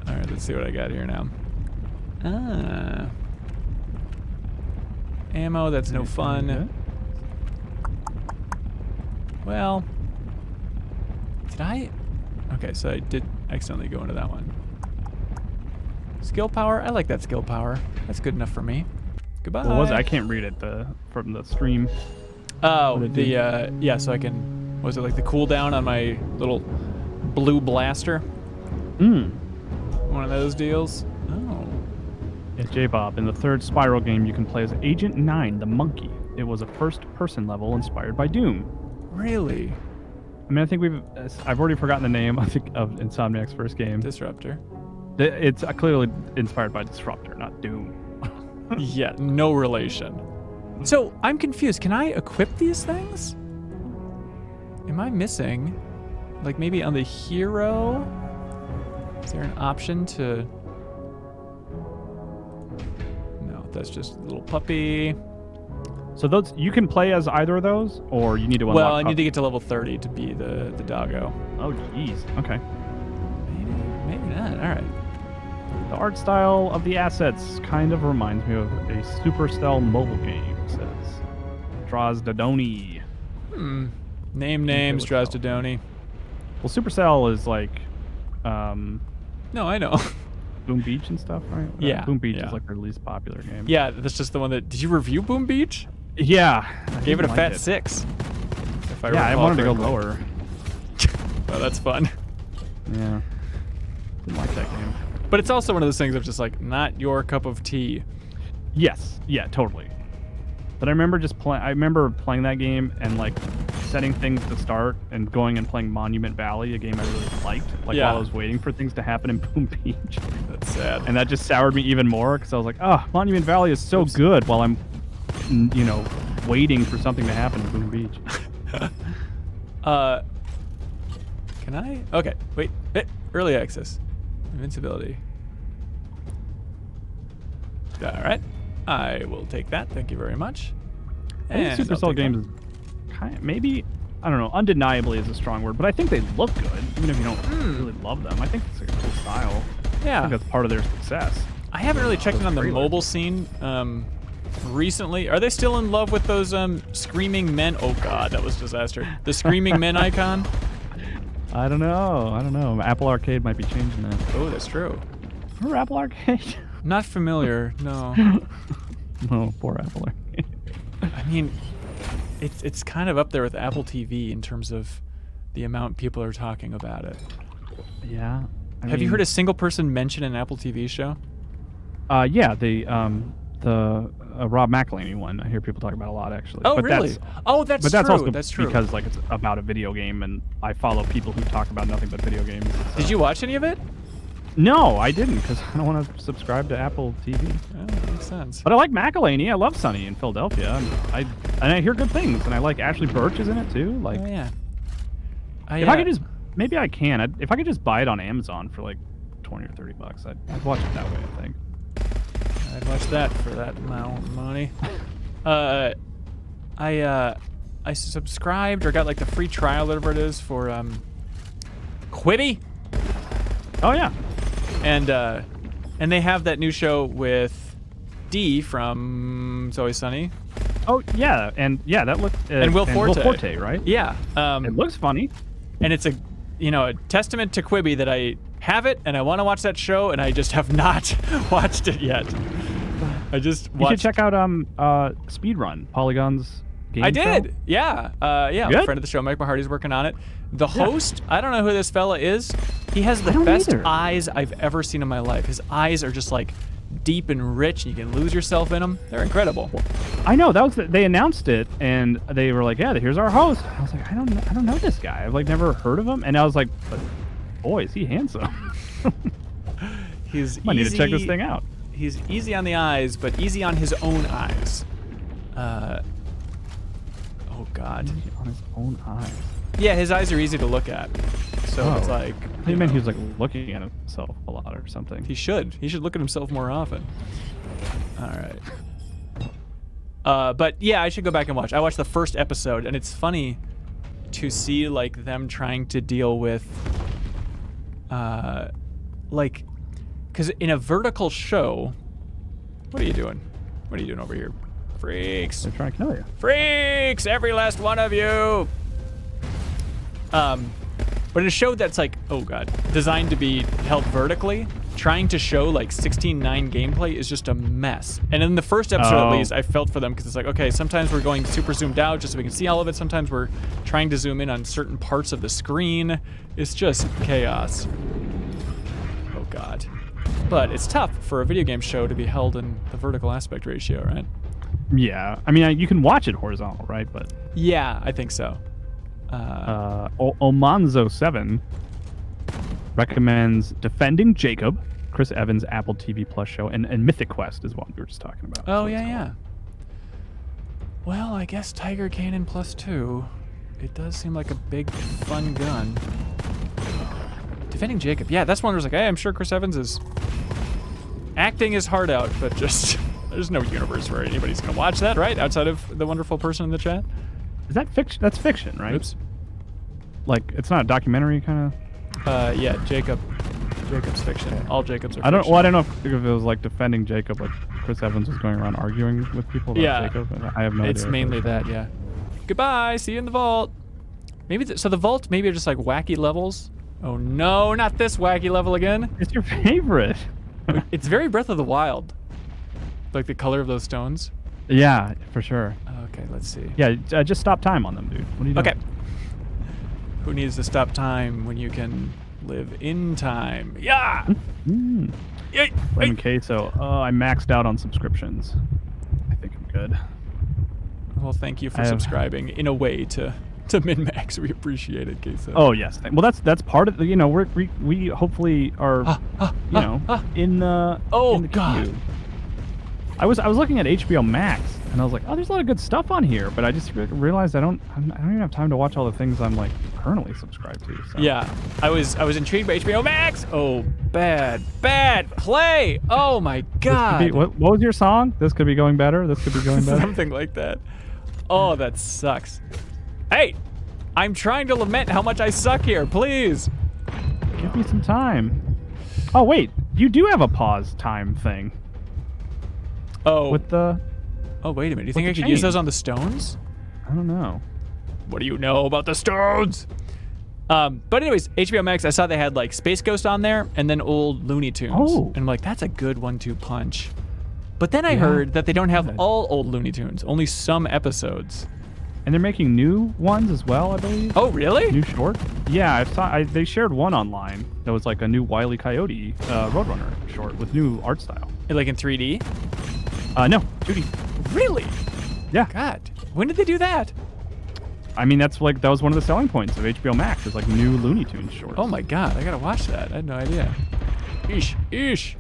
All right, let's see what I got here now. Ammo, that's no fun. Well, did I? Okay, so I did accidentally go into that one. Skill power, I like that skill power. That's good enough for me. Goodbye. What was it? I can't read it from the stream. Oh, yeah, so I can, was it like the cooldown on my little blue blaster? One of those deals? Oh. Yeah, J-Bob, in the third Spyro game, you can play as Agent 9, the monkey. It was a first-person level inspired by Doom. Really? I mean, I think I've already forgotten the name, I think, of Insomniac's first game. Disruptor. It's clearly inspired by Disruptor, not Doom. Yeah, no relation. So, I'm confused. Can I equip these things? Am I missing? Like, maybe on the hero? Is there an option to... No, that's just a little puppy. So those you can play as either of those, or you need to unlock... Well, I need to get to level 30 to be the doggo. Oh, jeez. Okay. Maybe not. All right. The art style of the assets kind of reminds me of a Supercell mobile game, says Drozdadoni. Name names, Drozdadoni. Well, Supercell is like... No, I know. Boom Beach and stuff, right? Yeah. Boom Beach is like their least popular game. Yeah, that's just the one that... Did you review Boom Beach? Yeah. I gave it a fat 6. If I wanted to go lower. Oh, that's fun. Yeah. Didn't like that game. But it's also one of those things of just like, not your cup of tea. Yes. Yeah, totally. But I remember playing that game and like setting things to start and going and playing Monument Valley, a game I really liked, like while I was waiting for things to happen in Boom Beach. That's sad. And that just soured me even more because I was like, oh, Monument Valley is so good while I'm, you know, waiting for something to happen in Boom Beach. Can I? Okay, wait. Early access. Invincibility. All right. I will take that. Thank you very much. And Supercell games, maybe, I don't know, undeniably is a strong word, but I think they look good, even if you don't really love them. I think it's a cool style. Yeah. I think that's part of their success. I haven't really checked in on the mobile scene recently. Are they still in love with those screaming men? Oh, God, that was a disaster. The screaming men icon? I don't know. Apple Arcade might be changing that. Oh, that's true. Remember Apple Arcade? Not familiar, no. No, poor Apple Arcade. I mean, it's kind of up there with Apple TV in terms of the amount people are talking about it. Yeah. Have you heard a single person mention an Apple TV show? Yeah, the Rob McElhenney one. I hear people talk about a lot, actually. Oh, but really? That's true. That's also because like it's about a video game, and I follow people who talk about nothing but video games. So. Did you watch any of it? No, I didn't because I don't want to subscribe to Apple TV. Oh, that makes sense. But I like McElhaney. I love Sunny in Philadelphia. And I hear good things, and I like Ashley Birch is in it too. Like, Oh yeah. if I could just, maybe I can. If I could just buy it on Amazon for like $20 or $30, I'd watch it that way. I think. I'd watch that for that amount of money. I subscribed or got like the free trial, whatever it is, for Quibi. Oh yeah. And they have that new show with Dee from It's Always Sunny. Oh yeah, and yeah, that looked And Will Forte. Will Forte, right? Yeah. It looks funny. And it's a testament to Quibi that I have it and I want to watch that show and I just have not watched it yet. I just watched. You should check out Speedrun, Polygon's game I did. show. Yeah. Yeah. Good? A friend of the show, Mike Mahardy's working on it. The host, I don't know who this fella is. He has the I don't best either. eyes I've ever seen in my life. His eyes are just like deep and rich, and you can lose yourself in them. They're incredible. I know that was they announced it, and they were like, "Yeah, here's our host." I was like, "I don't know this guy. I've like never heard of him." And I was like, "But boy, is he handsome." He's I need to check this thing out. He's easy on the eyes, but easy on his own eyes. Oh God. On his own eyes. Yeah, his eyes are easy to look at. So it's like. He meant he was like looking at himself a lot or something. He should. He should look at himself more often. All right. But yeah, I should go back and watch. I watched the first episode, and it's funny to see like them trying to deal with, like, because in a vertical show, what are you doing? What are you doing over here? Freaks. They're trying to kill you. Freaks! Every last one of you! But in a show that's like, oh God, designed to be held vertically, trying to show like 16:9 gameplay is just a mess. And in the first episode at least, I felt for them because it's like, okay, sometimes we're going super zoomed out just so we can see all of it. Sometimes we're trying to zoom in on certain parts of the screen. It's just chaos. Oh God. But it's tough for a video game show to be held in the vertical aspect ratio, right? Yeah, I mean, you can watch it horizontal, right? But Yeah, I think so. Omanzo7 recommends Defending Jacob, Chris Evans' Apple TV Plus show, and Mythic Quest is one we were just talking about. Oh, So yeah, it's yeah. Well, I guess Tiger Cannon +2. It does seem like a big, fun gun. Defending Jacob. Yeah, that's one where I was like, hey, I'm sure Chris Evans is acting his heart out, but just there's no universe where anybody's going to watch that, right? Outside of the wonderful person in the chat. Is that fiction? That's fiction, right? Oops. Like, it's not a documentary kind of. Yeah, Jacob's fiction. All Jacobs are I don't. fiction. Well, I don't know if it was like Defending Jacob, like Chris Evans was going around arguing with people about Yeah. Jacob. I have no idea. It's mainly that, yeah. Goodbye. See you in the vault. Maybe so. The vault maybe are just like wacky levels. Oh no, not this wacky level again. It's your favorite. It's very Breath of the Wild. Like the color of those stones. Yeah, for sure. Okay, let's see. Yeah, just stop time on them, dude. What are you doing? Okay. Who needs to stop time when you can live in time? Yeah. Mm. Yay. Lemon Queso. I maxed out on subscriptions. I think I'm good. Well, thank you for I have- subscribing in a way to MinMax. We appreciate it, Queso. Oh yes. Well, that's part of the. You know, we hopefully are. In the. Oh, in the God. queue. I was looking at HBO Max and I was like, oh, there's a lot of good stuff on here, but I just realized I don't even have time to watch all the things I'm like currently subscribed to. So. Yeah, I was intrigued by HBO Max. Oh, bad play. Oh my God. What was your song? This could be going better. This could be going better. Something like that. Oh, that sucks. Hey, I'm trying to lament how much I suck here. Please. Give me some time. Oh wait, you do have a pause time thing Oh. with the. Oh, wait a minute. Do you think I the could use chain. those on the stones? I don't know. What do you know about the stones? But anyways, HBO Max, I saw they had like Space Ghost on there and then old Looney Tunes. Oh. And I'm like, that's a good 1-2 punch. But then I Yeah, heard that they don't have good. all old Looney Tunes, only some episodes. And they're making new ones as well, I believe. Oh, really? New short? Yeah, they shared one online that was like a new Wile E. Coyote Roadrunner short with new art style. Like in 3D? No, 2D. Really? Yeah. God. When did they do that? I mean, that was one of the selling points of HBO Max is like new Looney Tunes shorts. Oh my God, I gotta watch that. I had no idea. Eesh.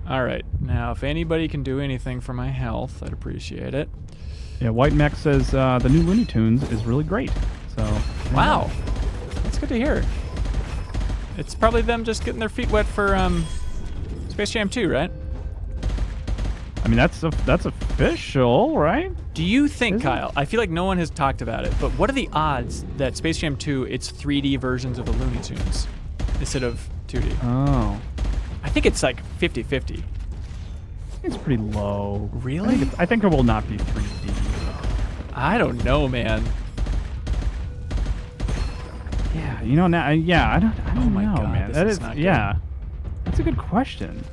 All right. Now, if anybody can do anything for my health, I'd appreciate it. Yeah, White Mech says the new Looney Tunes is really great. So. Wow. That's good to hear. It's probably them just getting their feet wet for Space Jam 2, right? I mean, that's official, right? Do you think, Kyle, I feel like no one has talked about it, but what are the odds that Space Jam 2, it's 3D versions of the Looney Tunes instead of 2D? Oh. I think it's like 50-50. It's pretty low. Really? I think it will not be 3D. I don't know, man. Yeah, you know now. Yeah, I don't Oh my know, God, man. this is not good. Yeah. That's a good question.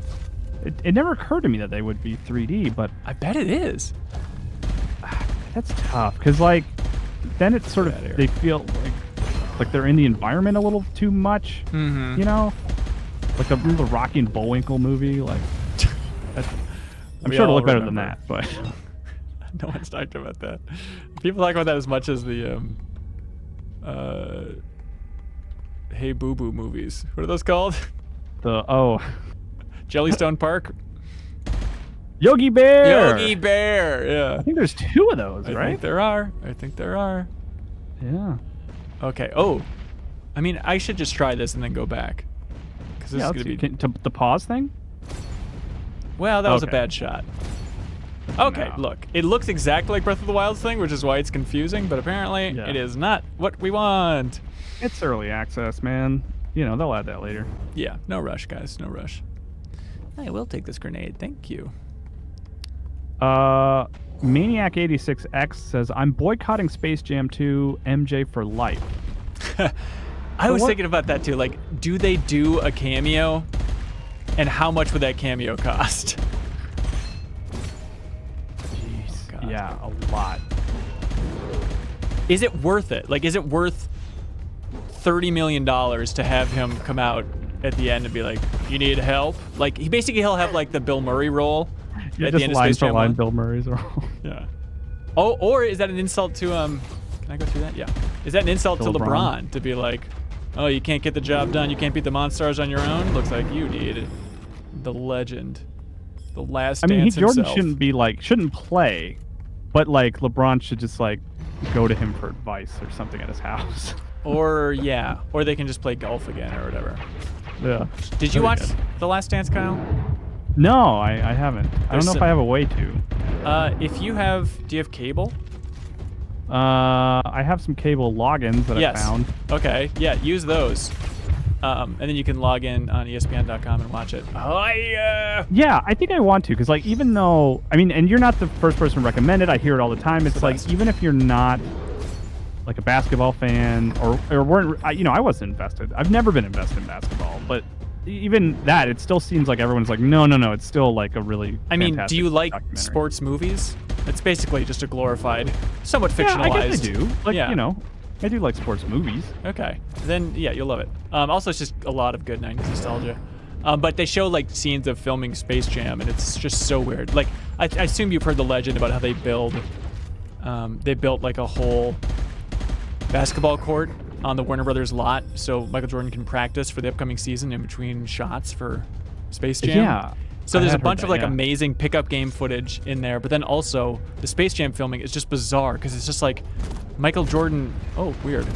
It never occurred to me that they would be 3D, but I bet it is. that's tough because like then it's sort of they feel like they're in the environment a little too much. Mm-hmm. You know, like the Rocky and Bullwinkle movie. Like, I'm sure it'll look better than that, but no one's talked about that. People talk about that as much as the Hey Boo Boo movies. What are those called? Jellystone Park. Yogi Bear. Yogi Bear. Yeah. I think there's 2 of those, right? I think there are. Yeah. Okay. Oh, I mean, I should just try this and then go back. Because this is gonna be the pause thing. Well, that was a bad shot. Okay, No. look. It looks exactly like Breath of the Wild's thing, which is why it's confusing, but apparently it is not what we want. It's early access, man. You know, they'll add that later. Yeah, no rush, guys. No rush. I will take this grenade. Thank you. Maniac86X says, I'm boycotting Space Jam 2 MJ for life. I was thinking about that too. Like, do they do a cameo? And how much would that cameo cost? Jeez. God. Yeah, a lot. Is it worth it? Like, is it worth $30 million to have him come out at the end and be like, you need help? Like, he'll have like the Bill Murray role at the end of Space Jam 1. Bill Murray's role. Yeah. Oh, or is that an insult to can I go through that? Yeah. Is that an insult to LeBron to be like, oh, you can't get the job done, you can't beat the Monstars on your own? Looks like you need the legend, the last dance Jordan himself. shouldn't play, but like LeBron should just like go to him for advice or something at his house. Or they can just play golf again or whatever. Yeah. Did you watch The Last Dance, Kyle? No, I haven't. I don't know if I have a way to. Do you have cable? I have some cable logins that I found. Okay, yeah, use those. And then you can log in on ESPN.com and watch it. Yeah, I think I want to, because like even though and you're not the first person to recommend it. I hear it all the time. It's like even if you're not like a basketball fan or weren't, I wasn't invested. I've never been invested in basketball, but even that, it still seems like everyone's like, no, it's still like a really do you like sports movies? It's basically just a glorified, somewhat fictionalized. Yeah, I guess I do. Like, I do like sports movies. Okay. Then, yeah, you'll love it. Also, it's just a lot of good 90s nostalgia. But they show, like, scenes of filming Space Jam, and it's just so weird. Like, I assume you've heard the legend about how they built, like, a whole basketball court on the Warner Brothers lot so Michael Jordan can practice for the upcoming season in between shots for Space Jam. Yeah. So there's a bunch of like amazing pickup game footage in there, but then also the Space Jam filming is just bizarre because it's just like Michael Jordan, weird,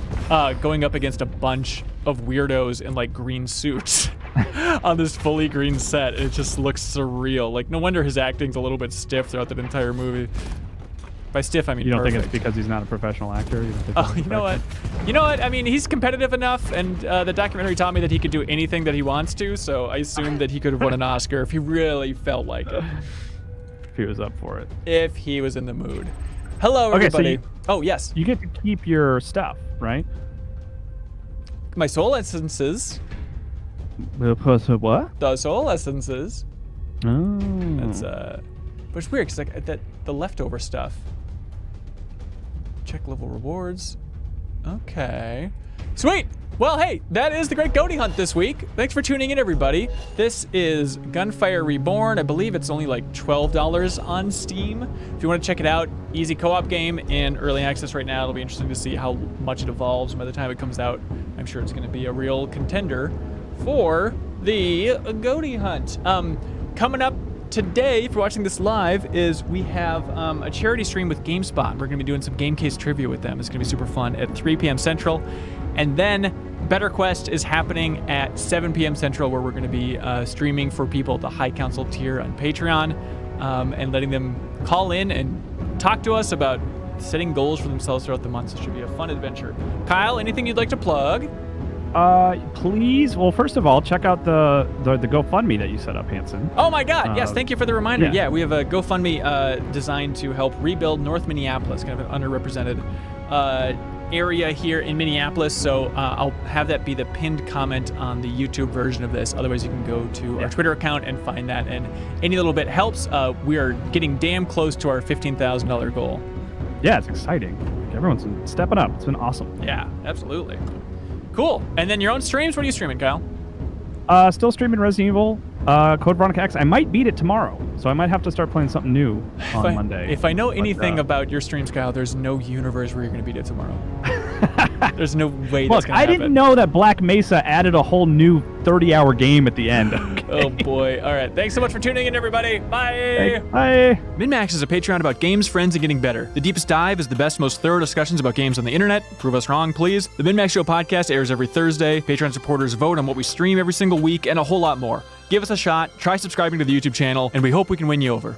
going up against a bunch of weirdos in like green suits on this fully green set. It just looks surreal. Like no wonder his acting's a little bit stiff throughout that entire movie. By stiff, I mean you don't perfect. think it's because he's not a professional actor? You know what? I mean, he's competitive enough, and the documentary taught me that he could do anything that he wants to, so I assumed that he could have won an Oscar if he really felt like it. If he was up for it. If he was in the mood. Hello, everybody. Yes. You get to keep your stuff, right? My soul essences. What? The soul essences. Oh. That's, but it's weird, because like, the leftover stuff. Check level rewards. Okay. Sweet! Well, hey, that is the Great Goaty Hunt this week. Thanks for tuning in, everybody. This is Gunfire Reborn. I believe it's only like $12 on Steam. If you want to check it out, easy co-op game in early access right now. It'll be interesting to see how much it evolves by the time it comes out. I'm sure it's going to be a real contender for the Goaty Hunt. Coming up today, if you're watching this live, is we have a charity stream with GameSpot. We're going to be doing some game case trivia with them. It's going to be super fun at 3 p.m. Central. And then Better Quest is happening at 7 p.m. Central, where we're going to be streaming for people at the High Council tier on Patreon and letting them call in and talk to us about setting goals for themselves throughout the month. So it should be a fun adventure. Kyle, anything you'd like to plug? Please. Well, first of all, check out the GoFundMe that you set up, Hanson. Oh my God! Yes, thank you for the reminder. Yeah, we have a GoFundMe designed to help rebuild North Minneapolis, kind of an underrepresented area here in Minneapolis. So I'll have that be the pinned comment on the YouTube version of this. Otherwise, you can go to our Twitter account and find that. And any little bit helps. We are getting damn close to our $15,000 goal. Yeah, it's exciting. Everyone's been stepping up. It's been awesome. Yeah, absolutely. Cool. And then your own streams? What are you streaming, Kyle? Still streaming Resident Evil, Code Veronica X. I might beat it tomorrow, so I might have to start playing something new on Monday. If I know anything about your streams, Kyle, there's no universe where you're going to beat it tomorrow. There's no way that's going to happen. I didn't know that Black Mesa added a whole new 30-hour game at the end. Okay. Oh, boy. All right. Thanks so much for tuning in, everybody. Bye. Bye. MinMax is a Patreon about games, friends, and getting better. The Deepest Dive is the best, most thorough discussions about games on the internet. Prove us wrong, please. The MinMax Show podcast airs every Thursday. Patreon supporters vote on what we stream every single week, and a whole lot more. Give us a shot, try subscribing to the YouTube channel, and we hope we can win you over.